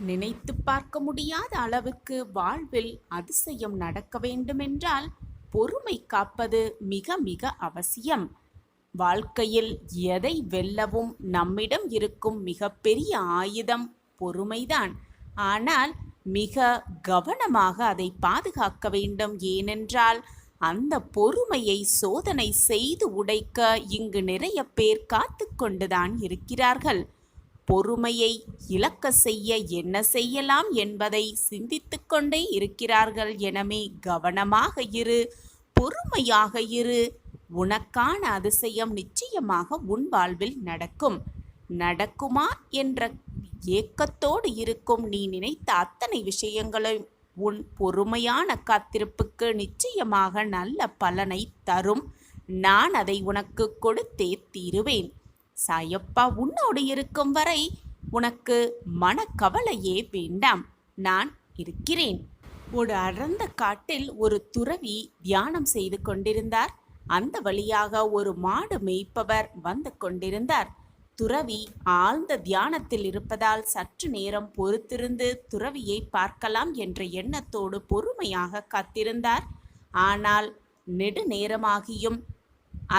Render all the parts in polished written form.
நினைத்து பார்க்க முடியாத அளவுக்கு வாழ்வில் அதிசயம் நடக்க வேண்டுமென்றால் பொறுமை காப்பது மிக மிக அவசியம். வாழ்க்கையில் எதை வெல்லவும் நம்மிடம் இருக்கும் மிகப்பெரிய ஆயுதம் பொறுமைதான். ஆனால் மிக கவனமாக அதை பாதுகாக்க வேண்டும். ஏனென்றால் அந்த பொறுமையை சோதனை செய்து உடைக்க இங்கு நிறைய பேர் காத்து கொண்டுதான் இருக்கிறார்கள். பொறுமையை இழக்க செய்ய என்ன செய்யலாம் என்பதை சிந்தித்து கொண்டே இருக்கிறார்கள். எனவே கவனமாக இரு, பொறுமையாக இரு. உனக்கான அதிசயம் நிச்சயமாக உன் வாழ்வில் நடக்கும். நடக்குமா என்ற ஏக்கத்தோடு இருக்கும் நீ நினைத்த அத்தனை விஷயங்களும் உன் பொறுமையான காத்திருப்புக்கு நிச்சயமாக நல்ல பலனை தரும். நான் அதை உனக்கு கொடுத்தே தீருவேன். சாயப்பா உன்னோடு இருக்கும் வரை உனக்கு மனக்கவலையே வேண்டாம், நான் இருக்கிறேன். ஒரு அடர்ந்த காட்டில் ஒரு துறவி தியானம் செய்து கொண்டிருந்தார். அந்த வழியாக ஒரு மாடு மேய்ப்பவர் வந்து கொண்டிருந்தார். துறவி ஆழ்ந்த தியானத்தில் இருப்பதால் சற்று நேரம் பொறுத்திருந்து துறவியை பார்க்கலாம் என்ற எண்ணத்தோடு பொறுமையாக காத்திருந்தார். ஆனால் நெடுநேரமாகியும்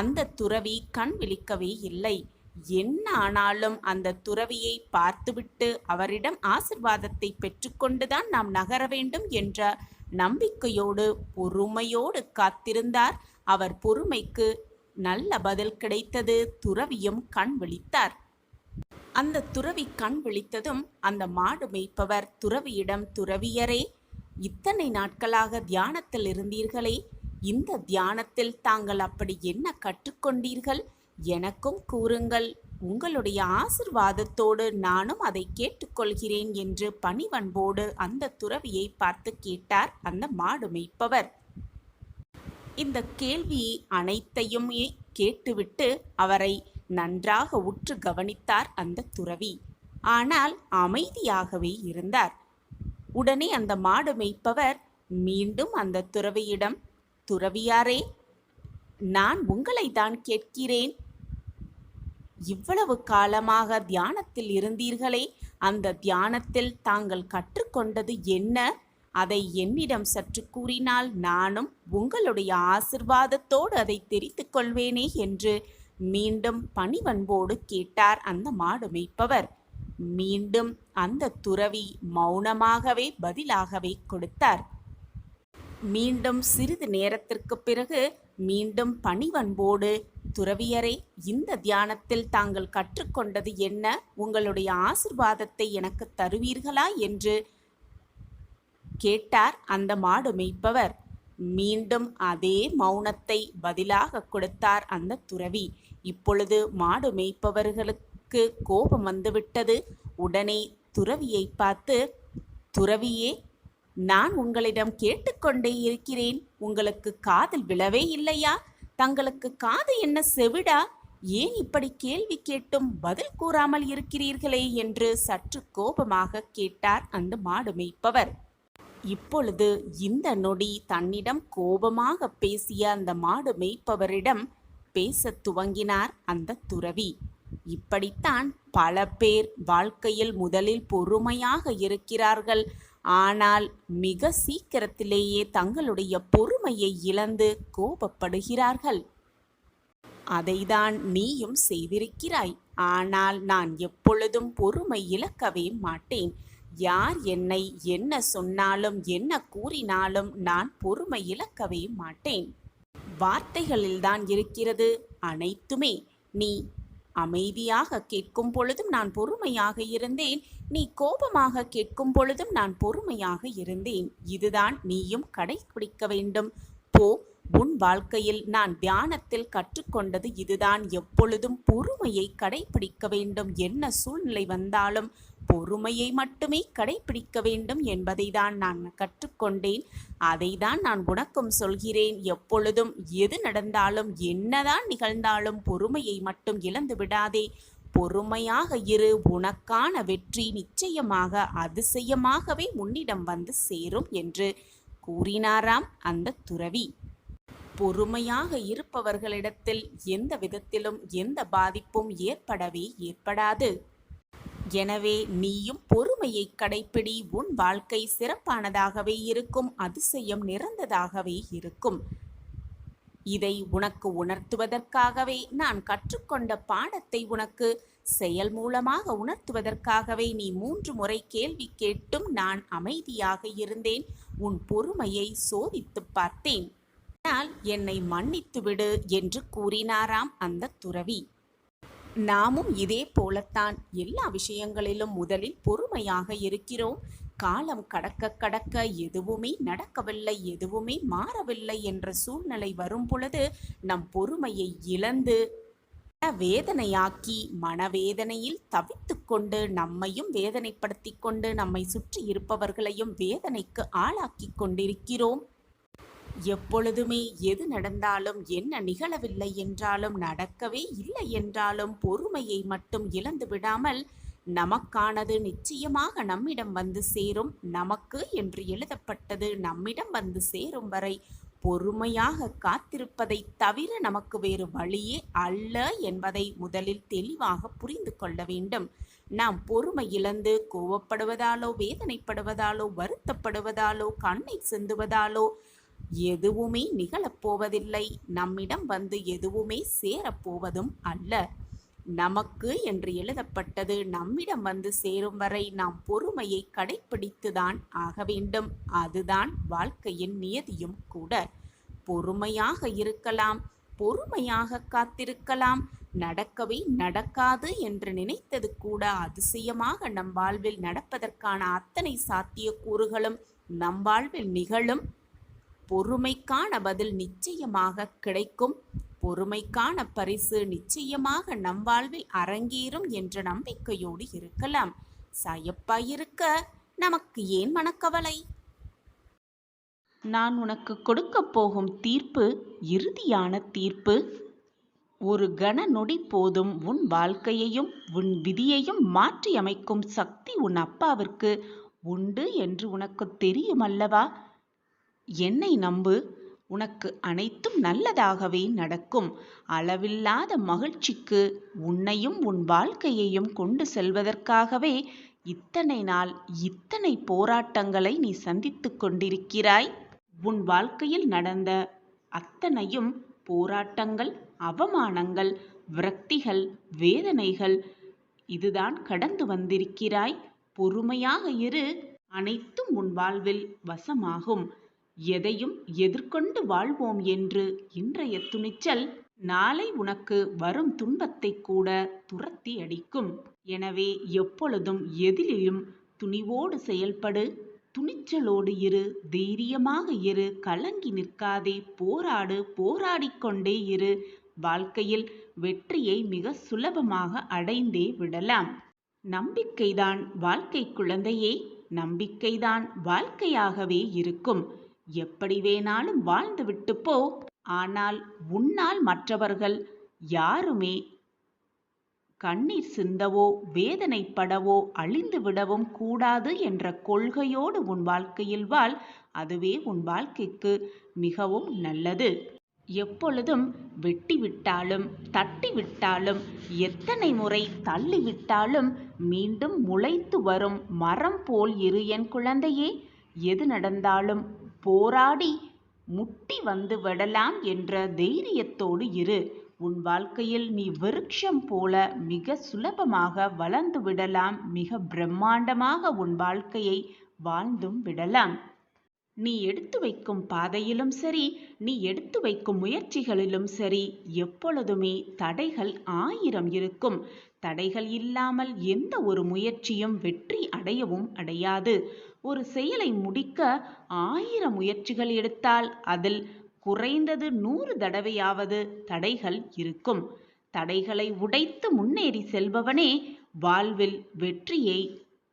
அந்த துறவி கண் விழிக்கவே இல்லை. என்ன ஆனாலும் அந்த துறவியை பார்த்துவிட்டு அவரிடம் ஆசிர்வாதத்தை பெற்றுக்கொண்டுதான் நாம் நகர வேண்டும் என்ற நம்பிக்கையோடு பொறுமையோடு காத்திருந்தார். அவர் பொறுமைக்கு நல்ல பதில் கிடைத்தது. துறவியும் கண் விழித்தார். அந்த துறவி கண் விழித்ததும் அந்த மாடு மேய்ப்பவர் துறவியிடம், துறவியரே, இத்தனை நாட்களாக தியானத்தில் இருந்தீர்களே, இந்த தியானத்தில் தாங்கள் அப்படி என்ன கற்றுக்கொண்டீர்கள்? எனக்கும் கூறுங்கள். உங்களுடைய ஆசிர்வாதத்தோடு நானும் அதை கேட்டுக்கொள்கிறேன் என்று பணிவன்போடு அந்த துறவியை பார்த்து கேட்டார் அந்த மாடு மேய்ப்பவர். இந்த கேள்வி அனைத்தையுமே கேட்டுவிட்டு அவரை நன்றாக உற்று கவனித்தார் அந்த துறவி. ஆனால் அமைதியாகவே இருந்தார். உடனே அந்த மாடு மேய்ப்பவர் மீண்டும் அந்த துறவியிடம், துறவியாரே, நான் உங்களை தான் கேட்கிறேன். இவ்வளவு காலமாக தியானத்தில் இருந்தீர்களே, அந்த தியானத்தில் தாங்கள் கற்றுக்கொண்டது என்ன? அதை என்னிடம் சற்று கூறினால் நானும் உங்களுடைய ஆசிர்வாதத்தோடு அதை தெரிந்து கொள்வேனே என்று மீண்டும் பணிவன்போடு கேட்டார் அந்த மாடு மேய்ப்பவர். மீண்டும் அந்த துறவி மௌனமாகவே பதிலாகவே கொடுத்தார். மீண்டும் சிறிது நேரத்திற்கு பிறகு மீண்டும் பணிவன்போடு, துறவியரே, இந்த தியானத்தில் தாங்கள் கற்றுக்கொண்டது என்ன? உங்களுடைய ஆசிர்வாதத்தை எனக்கு தருவீர்களா என்று கேட்டார் அந்த மாடு மேய்ப்பவர். மீண்டும் அதே மௌனத்தை பதிலாக கொடுத்தார் அந்த துறவி. இப்பொழுது மாடு மேய்ப்பவர்களுக்கு கோபம் வந்துவிட்டது. உடனே துறவியை பார்த்து, துறவியே, நான் உங்களிடம் கேட்டுக்கொண்டே இருக்கிறேன். உங்களுக்கு காதில் விழவே இல்லையா? தங்களுக்கு காது என்ன செவிடா? ஏன் இப்படி கேள்வி கேட்டும் பதில் கூறாமல் இருக்கிறீர்களே என்று சற்று கோபமாக கேட்டார் அந்த மாடு மேய்ப்பவர். இப்பொழுது இந்த நொடி தன்னிடம் கோபமாக பேசிய அந்த மாடு மேய்ப்பவரிடம் பேசத் துவங்கினார் அந்த துறவி. இப்படித்தான் பல பேர் வாழ்க்கையில் முதலில் பொறுமையாக இருக்கிறார்கள். ஆனால் மிக சீக்கிரத்திலேயே தங்களுடைய பொறுமையை இழந்து கோபப்படுகிறார்கள். அதைதான் நீயும் செய்திருக்கிறாய். ஆனால் நான் எப்பொழுதும் பொறுமை இழக்கவே மாட்டேன். யார் என்னை என்ன சொன்னாலும் என்ன கூறினாலும் நான் பொறுமை இழக்கவே மாட்டேன். வார்த்தைகளில்தான் இருக்கிறது அனைத்துமே. நீ அமைதியாக கேட்கும் பொழுதும் நான் பொறுமையாக இருந்தேன். நீ கோபமாக கேட்கும் பொழுதும் நான் பொறுமையாக இருந்தேன். இதுதான் நீயும் கடைபிடிக்க வேண்டும். போ, உன் வாழ்க்கையில் நான் தியானத்தில் கற்றுக்கொண்டது இதுதான். எப்பொழுதும் பொறுமையை கடைபிடிக்க வேண்டும். என்ன சூழ்நிலை வந்தாலும் பொறுமையை மட்டுமே கடைபிடிக்க வேண்டும் என்பதை தான் நான் கற்றுக்கொண்டேன். அதை தான் நான் உனக்கும் சொல்கிறேன். எப்பொழுதும் எது நடந்தாலும் என்னதான் நிகழ்ந்தாலும் பொறுமையை மட்டும் இழந்து விடாதே. பொறுமையாக இரு. உனக்கான வெற்றி நிச்சயமாக அதிசயமாகவே உன்னிடம் வந்து சேரும் என்று கூறினாராம் அந்த துறவி. பொறுமையாக இருப்பவர்களிடத்தில் எந்த விதத்திலும் எந்த பாதிப்பும் ஏற்படவே ஏற்படாது. எனவே நீயும் பொறுமையை கடைப்பிடி. உன் வாழ்க்கை சிறப்பானதாகவே இருக்கும், அதிசயம் நிறைந்ததாகவே இருக்கும். இதை உனக்கு உணர்த்துவதற்காகவே, நான் கற்றுக்கொண்ட பாடத்தை உனக்கு செயல் மூலமாக உணர்த்துவதற்காகவே நீ 3 முறை கேள்வி கேட்டும் நான் அமைதியாக இருந்தேன். உன் பொறுமையை சோதித்துப் பார்த்தேன். ஆனால் என்னை மன்னித்து விடு என்று கூறினாராம் அந்த துறவி. நாமும் இதே போலத்தான் எல்லா விஷயங்களிலும் முதலில் பொறுமையாக இருக்கிறோம். காலம் கடக்க கடக்க எதுவுமே நடக்கவில்லை, எதுவுமே மாறவில்லை என்ற சூழ்நிலை வரும் பொழுது நம் பொறுமையை இழந்து வேதனையாக்கி மனவேதனையில் தவித்து கொண்டு நம்மையும் வேதனைப்படுத்தி கொண்டு நம்மை சுற்றி இருப்பவர்களையும் வேதனைக்கு ஆளாக்கி கொண்டிருக்கிறோம். எப்பொழுதுமே எது நடந்தாலும், என்ன நிகழவில்லை என்றாலும், நடக்கவே இல்லை என்றாலும் பொறுமையை மட்டும் இழந்து விடாமல், நமக்கானது நிச்சயமாக நம்மிடம் வந்து சேரும், நமக்கு என்று எழுதப்பட்டது நம்மிடம் வந்து சேரும் வரை பொறுமையாக காத்திருப்பதை தவிர நமக்கு வேறு வழியே அல்ல என்பதை முதலில் தெளிவாக புரிந்து கொள்ள வேண்டும். நாம் பொறுமை இழந்து கோவப்படுவதாலோ, வேதனைப்படுவதாலோ, வருத்தப்படுவதாலோ, கண்ணீர் சிந்துவதாலோ எதுவுமே நிகழப்போவதில்லை. நம்மிடம் வந்து எதுவுமே சேரப்போவதும் அல்ல. நமக்கு என்று எழுதப்பட்டது நம்மிடம் வந்து சேரும் வரை நாம் பொறுமையை கடைப்பிடித்துதான் ஆக வேண்டும். அதுதான் வாழ்க்கையின் நியதியும் கூட. பொறுமையாக இருக்கலாம், பொறுமையாக காத்திருக்கலாம். நடக்கவே நடக்காது என்று நினைத்தது கூட அதிசயமாக நம் வாழ்வில் நடப்பதற்கான அத்தனை சாத்தியக்கூறுகளும் நம் வாழ்வில் நிகழும். பொறுமைக்கான பதில் நிச்சயமாக கிடைக்கும். பொறுமைக்கான பரிசு நிச்சயமாக நம் வாழ்வில் அரங்கேறும் என்ற நம்பிக்கையோடு இருக்கலாம். சாயப்பாயிருக்க நமக்கு ஏன் மனக்கவலை? நான் உனக்கு கொடுக்கப் போகும் தீர்ப்பு இறுதியான தீர்ப்பு. ஒரு கன நொடி போதும் உன் வாழ்க்கையையும் உன் விதியையும் மாற்றி அமைக்கும் சக்தி உன் அப்பாவிற்கு உண்டு என்று உனக்கு தெரியும் அல்லவா? என்னை நம்பு, உனக்கு அனைத்தும் நல்லதாகவே நடக்கும். அளவில்லாத மகிழ்ச்சிக்கு உன்னையும் உன் வாழ்க்கையையும் கொண்டு செல்வதற்காகவே இத்தனை நாள் இத்தனை போராட்டங்களை நீ சந்தித்து கொண்டிருக்கிறாய். உன் வாழ்க்கையில் நடந்த அத்தனையும் போராட்டங்கள், அவமானங்கள், விரக்திகள், வேதனைகள், இதுதான் கடந்து வந்திருக்கிறாய். பொறுமையாக இரு, அனைத்தும் உன் வாழ்வில் வசமாகும். எதையும் எதிர்கொண்டு வாழ்வோம் என்று இன்றைய துணிச்சல் நாளை உனக்கு வரும் துன்பத்தை கூட துரத்தி அடிக்கும். எனவே எப்பொழுதும் எதிலும் துணிவோடு செயல்படு, துணிச்சலோடு இரு, தைரியமாக இரு, கலங்கி நிற்காதே, போராடு, போராடிக்கொண்டே இரு. வாழ்க்கையில் வெற்றியை மிக சுலபமாக அடைந்தே விடலாம். நம்பிக்கைதான் வாழ்க்கை குழந்தையே, நம்பிக்கைதான் வாழ்க்கையாகவே இருக்கும். எப்படி வேணாலும் வாழ்ந்து விட்டு போ, ஆனால் உன்னால் மற்றவர்கள் யாருமே கண்ணீர் சிந்தவோ வேதனைப்படவோ அழிந்து விடவும் கூடாது என்ற கொள்கையோடு உன் வாழ்க்கையில் வாழ். அதுவே உன் வாழ்க்கைக்கு மிகவும் நல்லது. எப்பொழுதும் வெட்டிவிட்டாலும் தட்டிவிட்டாலும் எத்தனை முறை தள்ளிவிட்டாலும் மீண்டும் முளைத்து வரும் மரம் போல் இரு என் குழந்தையே. எது நடந்தாலும் போராடி முட்டி வந்து விடலாம் என்ற தைரியத்தோடு இரு. உன் வாழ்க்கையில் நீ விருட்சம் போல மிக சுலபமாக வளர்ந்து விடலாம். மிக பிரம்மாண்டமாக உன் வாழ்க்கையை வாழ்ந்தும் விடலாம். நீ எடுத்து வைக்கும் பாதையிலும் சரி, நீ எடுத்து வைக்கும் முயற்சிகளிலும் சரி, எப்பொழுதுமே தடைகள் 1000 இருக்கும். தடைகள் இல்லாமல் எந்த ஒரு முயற்சியும் வெற்றி அடையவும் அடையாது. ஒரு செயலை முடிக்க 1000 முயற்சிகள் எடுத்தால் அதில் குறைந்தது 100 தடவையாவது தடைகள் இருக்கும். தடைகளை உடைத்து முன்னேறி செல்பவனே வாழ்வில் வெற்றியை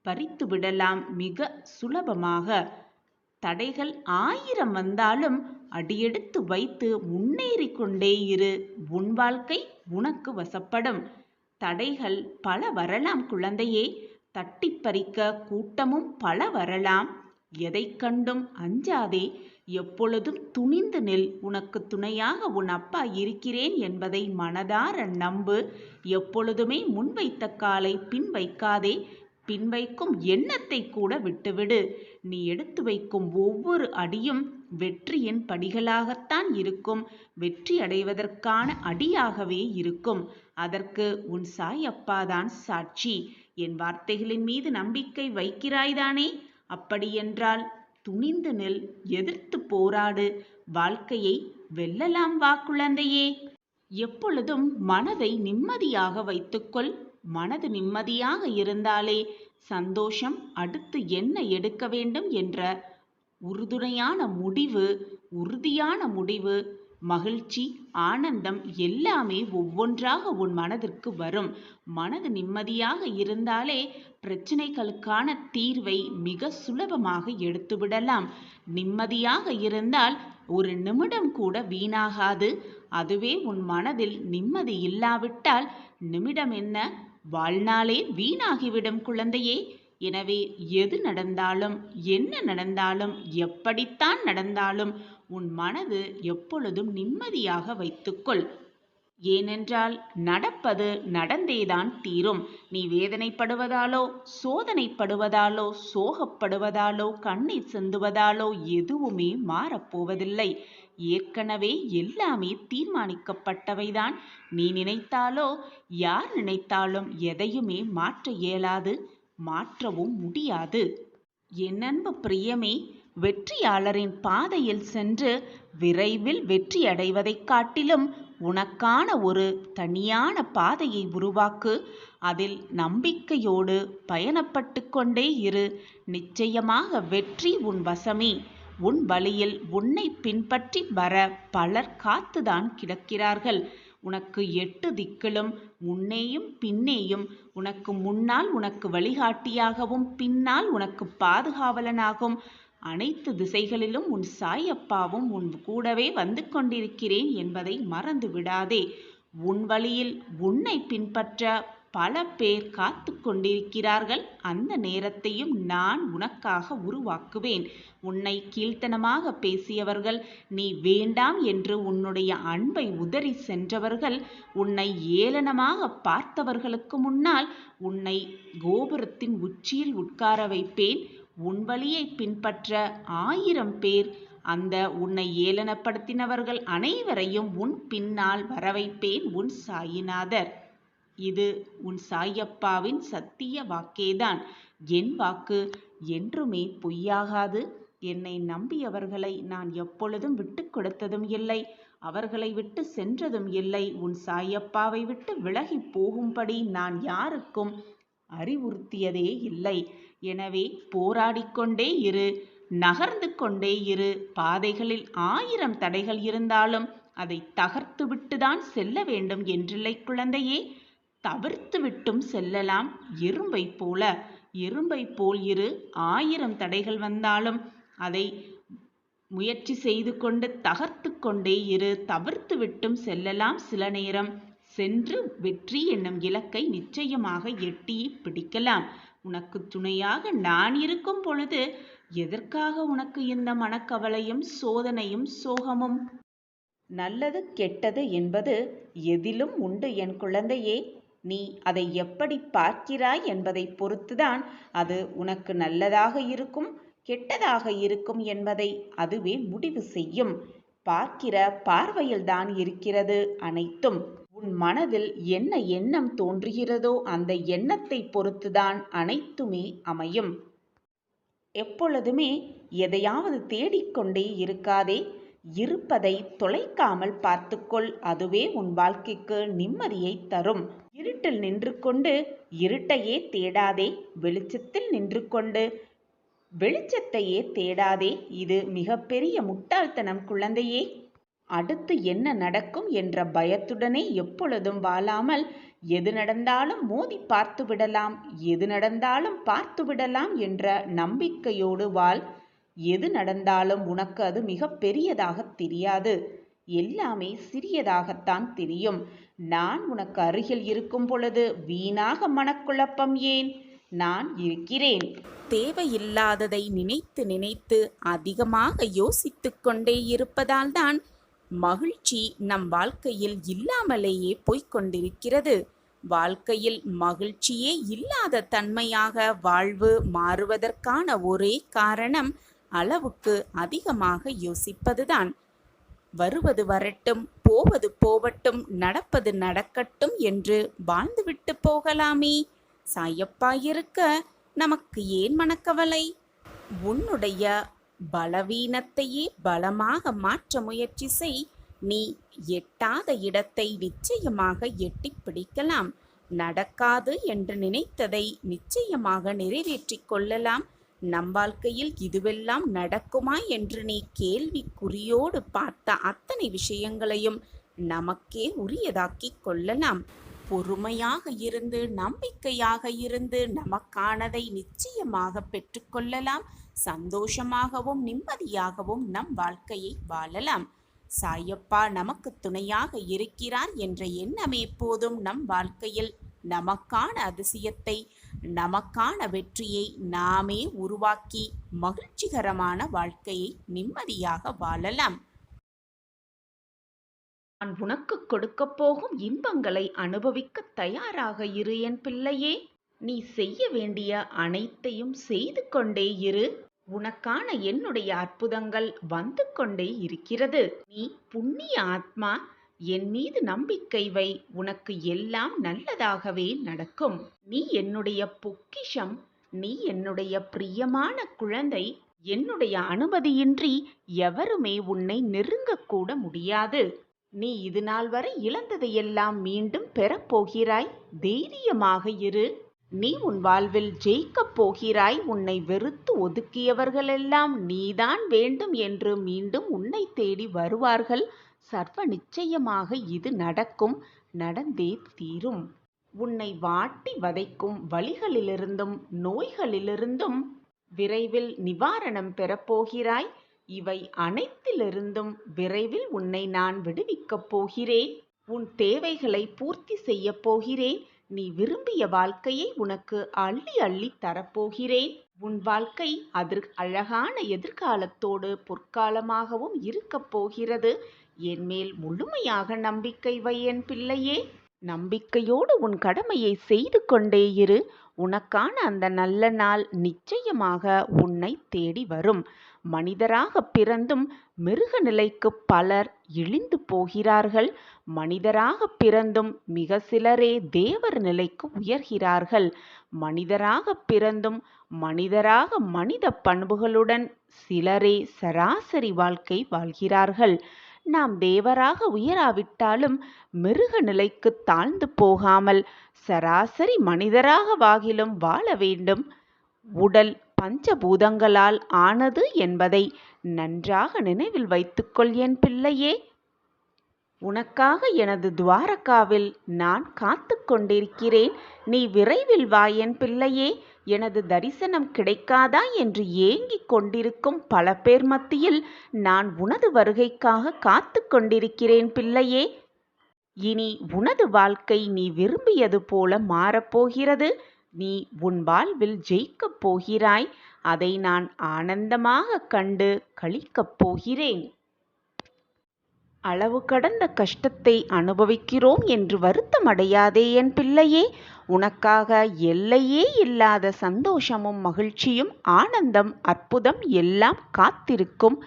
பறித்து விடலாம் மிக சுலபமாக. தடைகள் 1000 வந்தாலும் அடியெடுத்து வைத்து முன்னேறி கொண்டே இரு. உன் வாழ்க்கை உனக்கு வசப்படும். தடைகள் பல வரலாம் குழந்தையே, தட்டி பறிக்க கூட்டமும் பல வரலாம். எதை கண்டும் அஞ்சாதே. எப்பொழுதும் துணிந்து நில். உனக்கு துணையாக உன் அப்பா இருக்கிறேன் என்பதை மனதார நம்பு. எப்பொழுதுமே முன்வைத்த காலை பின் வைக்காதே. பின் வைக்கும் எண்ணத்தை கூட விட்டுவிடு. நீ எடுத்து வைக்கும் ஒவ்வொரு அடியும் வெற்றியின் படிகளாகத்தான் இருக்கும். வெற்றி அடைவதற்கான அடியாகவே இருக்கும். அதற்கு உன் சாயப்பாதான் சாட்சி. என் வார்த்தைகளின் மீது நம்பிக்கை வைக்கிறாய்தானே? அப்படியென்றால் துணிந்து நில், எதிர்த்து போராடு. வாழ்க்கையை வெல்லலாம் வா குழந்தையே. எப்பொழுதும் மனதை நிம்மதியாக வைத்துக்கொள். மனது நிம்மதியாக இருந்தாலே சந்தோஷம், அடுத்து என்ன எடுக்க வேண்டும் என்ற உறுதியான முடிவு, மகிழ்ச்சி, ஆனந்தம் எல்லாமே ஒவ்வொன்றாக உன் மனதிற்கு வரும். மனது நிம்மதியாக இருந்தாலே பிரச்சனைகளுக்கான தீர்வை மிக சுலபமாக எடுத்துவிடலாம். நிம்மதியாக இருந்தால் ஒரு நிமிடம் கூட வீணாகாது. அதுவே உன் மனதில் நிம்மதி இல்லாவிட்டால் நிமிடம் என்ன, வாழ்நாளே வீணாகிவிடும் குழந்தையே. எனவே எது நடந்தாலும், என்ன நடந்தாலும், எப்படித்தான் நடந்தாலும் உன் மனது எப்பொழுதும் நிம்மதியாக வைத்துக்கொள். ஏனென்றால் நடப்பது நடந்தேதான் தீரும். நீ வேதனைப்படுவதாலோ, சோதனைப்படுவதாலோ, சோகப்படுவதாலோ, கண்ணீர் சிந்துவதாலோ எதுவுமே மாறப்போவதில்லை. ஏற்கனவே எல்லாமே தீர்மானிக்கப்பட்டவைதான். நீ நினைத்தாலோ, யார் நினைத்தாலும் எதையுமே மாற்ற இயலாது, மாற்றவும் முடியாது. என் அன்பு பிரியமே, வெற்றியாளரின் பாதையில் சென்று விரைவில் வெற்றி அடைவதைக் காட்டிலும் உனக்கான ஒரு தனியான பாதையை உருவாக்கு. அதில் நம்பிக்கையோடு பயணப்பட்டு கொண்டே இரு. நிச்சயமாக வெற்றி உன் வசமே. உன் வழியில் உன்னை பின்பற்றி வர பலர் காத்துதான் கிடக்கிறார்கள். உனக்கு 8 திக்கிலும் முன்னேயும் பின்னேயும், உனக்கு முன்னால் உனக்கு வழிகாட்டியாகவும் பின்னால் உனக்கு பாதுகாவலனாகவும் அனைத்து திசைகளிலும் உன் சாயப்பாவும் உன் கூடவே வந்து கொண்டிருக்கிறேன் என்பதை மறந்து விடாதே. உன் வழியில் உன்னை பின்பற்ற பல பேர் காத்து கொண்டிருக்கிறார்கள். அந்த நேரத்தையும் நான் உனக்காக உருவாக்குவேன். உன்னை கீழ்த்தனமாக பேசியவர்கள், நீ வேண்டாம் என்று உன்னுடைய அன்பை உதறி சென்றவர்கள், உன்னை ஏளனமாக பார்த்தவர்களுக்கு முன்னால் உன்னை கோபுரத்தின் உச்சியில் உட்கார வைப்பேன். உன் வழியை பின்பற்ற 1000 பேர் அந்த உன்னை ஏளனப்படுத்தினவர்கள் அனைவரையும் உன் பின்னால் வரவைப்பேன். உன் சாயிநாதர். இது உன் சாயப்பாவின் சத்திய வாக்கேதான். என் வாக்கு என்றுமே பொய்யாகாது. என்னை நம்பியவர்களை நான் எப்பொழுதும் விட்டு கொடுத்ததும் இல்லை, அவர்களை விட்டு சென்றதும் இல்லை. உன் சாயப்பாவை விட்டு விலகி போகும்படி நான் யாருக்கும் அறிவுறுத்தியதே இல்லை. எனவே போராடிக்கொண்டே இரு, நகர்ந்து கொண்டே இரு. பாதைகளில் 1000 தடைகள் இருந்தாலும் அதை தகர்த்து விட்டுதான் செல்ல வேண்டும் என்றில்லை குழந்தையே. தவிர்த்து விட்டும் செல்லலாம். எறும்பை போல் இரு. 1000 தடைகள் வந்தாலும் அதை முயற்சி செய்து கொண்டு தகர்த்து கொண்டே இரு. தவிர்த்து விட்டும் செல்லலாம். சில நேரம் சென்று வெற்றி என்னும் இலக்கை நிச்சயமாக எட்டி பிடிக்கலாம். உனக்கு துணையாக நான் இருக்கும் பொழுது எதற்காக உனக்கு இந்த மனக்கவலையும் சோதனையும் சோகமும்? நல்லது கெட்டது என்பது எதிலும் உண்டு என் குழந்தையே. நீ அதை எப்படி பார்க்கிறாய் என்பதை பொறுத்துதான் அது உனக்கு நல்லதாக இருக்கும், கெட்டதாக இருக்கும் என்பதை அதுவே முடிவு செய்யும். பார்க்கிற பார்வையில்தான் இருக்கிறது அனைத்தும். உன் மனதில் என்ன எண்ணம் தோன்றுகிறதோ அந்த எண்ணத்தை பொறுத்துதான் அனைத்துமே அமையும். எப்பொழுதுமே எதையாவது தேடிக்கொண்டே இருக்காதே. இருப்பதை தொலைக்காமல் பார்த்துக்கொள். அதுவே உன் வாழ்க்கைக்கு நிம்மதியை தரும். இருட்டில் நின்று கொண்டு இருட்டையே தேடாதே. வெளிச்சத்தில் நின்று கொண்டு வெளிச்சத்தையே தேடாதே. இது மிகப்பெரிய முட்டாள்தனம் குழந்தையே. அடுத்து என்ன நடக்கும் என்ற பயத்துடனே எப்பொழுதும் வாழாமல், எது நடந்தாலும் மோதி பார்த்து விடலாம், எது நடந்தாலும் பார்த்து விடலாம் என்ற நம்பிக்கையோடு வாழ். எது நடந்தாலும் உனக்கு அது மிக பெரியதாக தெரியாது. எல்லாமே சிறியதாகத்தான் தெரியும். நான் உனக்கு அருகில் இருக்கும் பொழுது வீணாக மனக்குழப்பம் ஏன்? நான் இருக்கிறேன். தேவையில்லாததை நினைத்து நினைத்து அதிகமாக யோசித்துக் கொண்டே இருப்பதால்தான் மகிழ்ச்சி நம் வாழ்க்கையில் இல்லாமலேயே போய்க்கொண்டிருக்கிறது. வாழ்க்கையில் மகிழ்ச்சியே இல்லாத தன்மையாக வாழ்வு மாறுவதற்கான ஒரே காரணம் அளவுக்கு அதிகமாக யோசிப்பதுதான். வருவது வரட்டும், போவது போவட்டும், நடப்பது நடக்கட்டும் என்று வாழ்ந்துவிட்டு போகலாமே. சாயப்பா இருக்க நமக்கு ஏன் மனக்கவலை? உன்னுடைய பலவீனத்தையே பலமாக மாற்ற முயற்சி செய். நீ எட்டாத இடத்தை நிச்சயமாக எட்டி பிடிக்கலாம். நடக்காது என்று நினைத்ததை நிச்சயமாக நிறைவேற்றிக் கொள்ளலாம். நம் வாழ்க்கையில் இதுவெல்லாம் நடக்குமா என்று நீ கேள்விக்குறியோடு பார்த்த அத்தனை விஷயங்களையும் நமக்கே உரியதாக்கிக் கொள்ளலாம். பொறுமையாக இருந்து நம்பிக்கையாக இருந்து நமக்கானதை நிச்சயமாக பெற்றுக்கொள்ளலாம். சந்தோஷமாகவும் நிம்மதியாகவும் நம் வாழ்க்கையை வாழலாம். சாயப்பா நமக்கு துணையாக இருக்கிறார் என்ற எண்ணமே போதும். நம் வாழ்க்கையில் நமக்கான அதிசயத்தை, நமக்கான வெற்றியை நாமே உருவாக்கி மகிழ்ச்சிகரமான வாழ்க்கையை நிம்மதியாக வாழலாம். நான் உனக்கு கொடுக்கப் போகும் இன்பங்களை அனுபவிக்க தயாராக இரு என் பிள்ளையே. நீ செய்ய வேண்டிய அனைத்தையும் செய்து கொண்டே இரு. உனக்கான என்னுடைய அற்புதங்கள் வந்து கொண்டே இருக்கிறது. நீ புண்ணிய ஆத்மா. என் மீது நம்பிக்கை வை. உனக்கு எல்லாம் நல்லதாகவே நடக்கும். நீ என்னுடைய பொக்கிஷம். நீ என்னுடைய பிரியமான குழந்தை. என்னுடைய அனுமதியின்றி எவருமே உன்னை நெருங்கக்கூட முடியாது. நீ இது நாள் வரை இழந்ததையெல்லாம் மீண்டும் பெறப்போகிறாய். தைரியமாக இரு. நீ உன் வாழ்வில் ஜெயிக்கப் போகிறாய். உன்னை வெறுத்து ஒதுக்கியவர்களெல்லாம் நீதான் வேண்டும் என்று மீண்டும் உன்னை தேடி வருவார்கள். சர்வ நிச்சயமாக இது நடக்கும். நடந்தே தீரும். உன்னை வாட்டி வதைக்கும் வலிகளிலிருந்தும் நோய்களிலிருந்தும் விரைவில் நிவாரணம் பெறப்போகிறாய். இவை அனைத்திலிருந்தும் விரைவில் உன்னை நான் விடுவிக்கப் போகிறேன். உன் தேவைகளை பூர்த்தி செய்யப் போகிறேன். நீ விரும்பிய வாழ்க்கையை உனக்கு அள்ளி அள்ளி தரப்போகிறேன். உன் வாழ்க்கை அழகான எதிர்காலத்தோடு பொற்காலமாகவும் இருக்கப் போகிறது. என்மேல் முழுமையாக நம்பிக்கை வை என் பிள்ளையே. நம்பிக்கையோடு உன் கடமையை செய்து கொண்டே இரு. உனக்கான அந்த நல்ல நாள் நிச்சயமாக உன்னை தேடி வரும். மனிதராக பிறந்தும் மிருக நிலைக்கு பலர் இழிந்து போகிறார்கள். மனிதராக பிறந்தும் மிக சிலரே தேவர் நிலைக்கு உயர்கிறார்கள். மனிதராக பிறந்தும் மனிதராக மனித பண்புகளுடன் சிலரே சராசரி வாழ்க்கை வாழ்கிறார்கள். நாம் தேவராக உயராவிட்டாலும் மிருக நிலைக்கு தாழ்ந்து போகாமல் சராசரி மனிதராக வாகிலும் வாழ வேண்டும். உடல் பஞ்சபூதங்களால் ஆனது என்பதை நன்றாக நினைவில் வைத்துக்கொள் என் பிள்ளையே. உனக்காக எனது துவாரகாவில் நான் காத்து கொண்டிருக்கிறேன். நீ விரைவில் வா என் பிள்ளையே. எனது தரிசனம் கிடைக்காதா என்று ஏங்கிக் கொண்டிருக்கும் பல பேர் மத்தியில் நான் உனது வருகைக்காக காத்து கொண்டிருக்கிறேன் பிள்ளையே. இனி உனது வாழ்க்கை நீ விரும்பியது போல மாறப்போகிறது. நீ உன் வாழ்வில் ஜெயிக்கப் போகிறாய். அதை நான் ஆனந்தமாக கண்டு களிக்கப் போகிறேன். அளவு கடந்த கஷ்டத்தை அனுபவிக்கிறோம் என்று வருத்தமடையாதே என் பிள்ளையே. உனக்காக எல்லையே இல்லாத சந்தோஷமும் மகிழ்ச்சியும் ஆனந்தம் அற்புதம் எல்லாம் காத்திருக்கும்.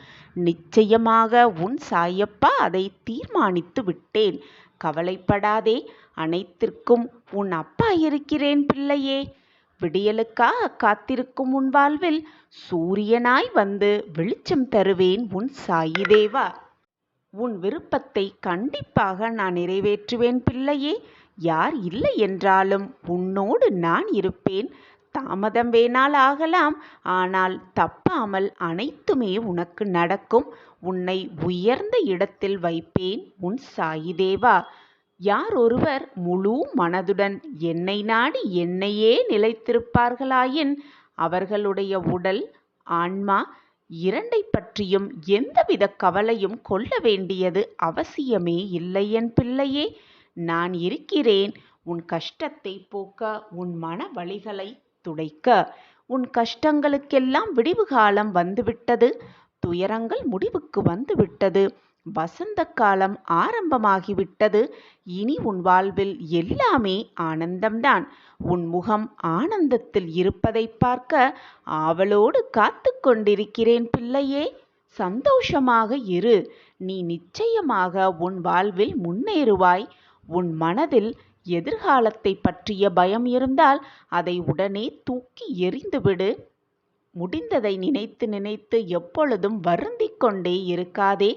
நிச்சயமாக உன் சாயப்பா அதை தீர்மானித்து விட்டேன். கவலைப்படாதே. அனைத்திற்கும் உன் அப்பா இருக்கிறேன் பிள்ளையே. விடியலுக்காக காத்திருக்கும் உன் வாழ்வில் சூரியனாய் வந்து வெளிச்சம் தருவேன் உன் சாயி தேவா. உன் விருப்பத்தை கண்டிப்பாக நான் நிறைவேற்றுவேன் பிள்ளையே. யார் இல்லை என்றாலும் உன்னோடு நான் இருப்பேன். தாமதம் வேணால் ஆகலாம், ஆனால் தப்பாமல் அனைத்துமே உனக்கு நடக்கும். உன்னை உயர்ந்த இடத்தில் வைப்பேன் உன் சாயி தேவா. யார் ஒருவர் முழு மனதுடன் என்னை நாடி என்னையே நிலைத்திருப்பார்களாயின் அவர்களுடைய உடல் ஆன்மா இரண்டை பற்றியும் எந்தவித கவலையும் கொள்ள வேண்டியது அவசியமே இல்லை என் பிள்ளையே. நான் இருக்கிறேன் உன் கஷ்டத்தை போக்க, உன் மன வலிகளை துடைக்க. உன் கஷ்டங்களுக்கெல்லாம் விடிவு காலம் வந்துவிட்டது. துயரங்கள் முடிவுக்கு வந்துவிட்டது. வசந்த காலம் ஆரம்பமாகிவிட்டது. இனி உன் வாழ்வில் எல்லாமே ஆனந்தம்தான். உன் முகம் ஆனந்தத்தில் இருப்பதை பார்க்க ஆவலோடு காத்து கொண்டிருக்கிறேன் பிள்ளையே. சந்தோஷமாக இரு. நீ நிச்சயமாக உன் வாழ்வில் முன்னேறுவாய். உன் மனதில் எதிர்காலத்தை பற்றிய பயம் இருந்தால் அதை உடனே தூக்கி எறிந்துவிடு. முடிந்ததை நினைத்து நினைத்து எப்பொழுதும் வருந்திக் கொண்டே இருக்காதே.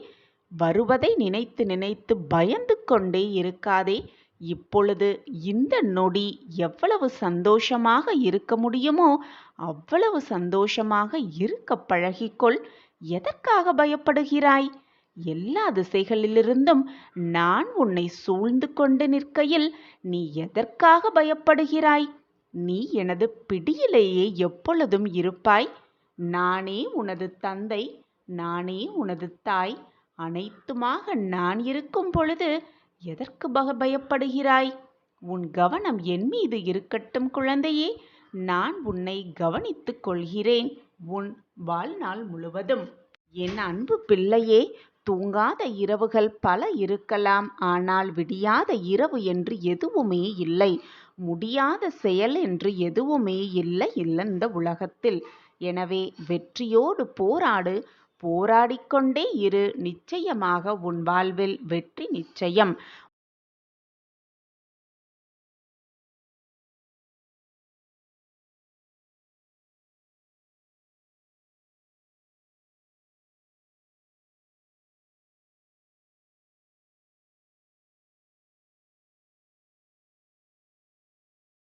வருவதை நினைத்து நினைத்து பயந்து கொண்டே இருக்காதே. இப்பொழுது இந்த நொடி எவ்வளவு சந்தோஷமாக இருக்க முடியுமோ அவ்வளவு சந்தோஷமாக இருக்க பழகிக்கொள். எதற்காக பயப்படுகிறாய்? எல்லா திசைகளிலிருந்தும் நான் உன்னை சூழ்ந்து கொண்டு நிற்கையில் நீ எதற்காக பயப்படுகிறாய்? நீ எனது பிடியிலேயே எப்பொழுதும் இருப்பாய். நானே உனது தந்தை, நானே உனது தாய். அனைத்துமாக நான் இருக்கும் பொழுது எதற்கு பயப்படுகிறாய்? உன் கவனம் என் மீது இருக்கட்டும் குழந்தையே. நான் உன்னை கவனித்துக் கொள்கிறேன் உன் வாழ்நாள் முழுவதும். என் அன்பு பிள்ளையே, தூங்காத இரவுகள் பல இருக்கலாம். ஆனால் விடியாத இரவு என்று எதுவுமே இல்லை. முடியாத செயல் என்று எதுவுமே இல்லை இந்த உலகத்தில். எனவே வெற்றியோடு போராடு. போராடிக்கொண்டே இரு. நிச்சயமாக உன் வாழ்வில் வெற்றி நிச்சயம்.